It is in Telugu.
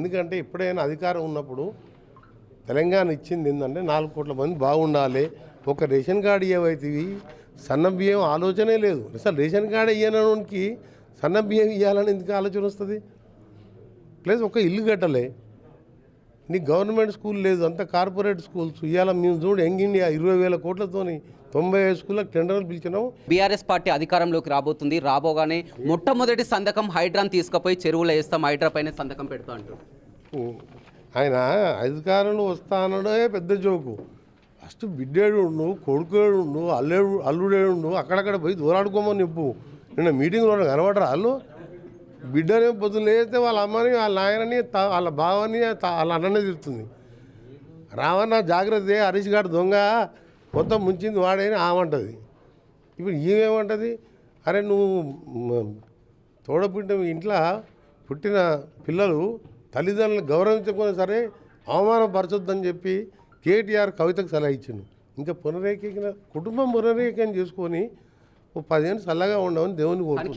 ఎందుకంటే ఎప్పుడైనా అధికారం ఉన్నప్పుడు తెలంగాణ ఇచ్చింది ఏంటంటే 4 కోట్ల మంది బాగుండాలి. ఒక రేషన్ కార్డు ఏవైతే సన్న బియ్యం ఆలోచనే లేదు. అసలు రేషన్ కార్డు ఇయ్యడానికి సన్న బియ్యం ఇవ్వాలని ఎందుకు ఆలోచన వస్తుంది? ప్లస్ ఒక ఇల్లు కట్టలే, నీ గవర్నమెంట్ స్కూల్ లేదు, అంత కార్పొరేట్ స్కూల్స్. ఇవాళ మేము చూడు యంగ్ ఇండియా 20,000 కోట్లతోని 95 స్కూళ్ళకి టెండర్లు పిలిచినాం. బీఆర్ఎస్ పార్టీ అధికారంలోకి రాబోతుంది. రాబోగానే మొట్టమొదటి సంతకం హైడ్రాన్ తీసుకుపోయి చెరువులో వేస్తాం, హైడ్రా పైన సంతకం పెడతా అంటారు. ఆయన అధికారంలో వస్తానడే పెద్ద జోకు. ఫస్ట్ బిడ్డేడు ఉండు, కొడుకేడు ఉండు, అల్లుడేడు ఉండు, అక్కడక్కడ పోయి దూరాడుకోమని చెప్పు. నిన్న మీటింగ్లో కనబడరా వాళ్ళు? బిడ్డనే పొద్దున లేస్తే వాళ్ళ అమ్మని, వాళ్ళ నాయనని, వాళ్ళ బావని, వాళ్ళ అన్ననే తిడుతుంది. రావన్న జాగ్రత్త, హరీష్ గారు దొంగ, మొత్తం ముంచింది వాడని ఆమంటుంది. ఇప్పుడు ఈమెమంటుంది? అరే నువ్వు తోడపుట్టిన ఇంట్లో పుట్టిన పిల్లలు తల్లిదండ్రులను గౌరవించకుండా సరే అవమానపరచొద్దని చెప్పి కేటీఆర్ కవితకు సలహా ఇచ్చిండు. ఇంకా కుటుంబం పునరేకం చేసుకొని ఓ 10 ఏళ్ళు చల్లగా ఉండవని దేవుని కోరుకుంటున్నాను.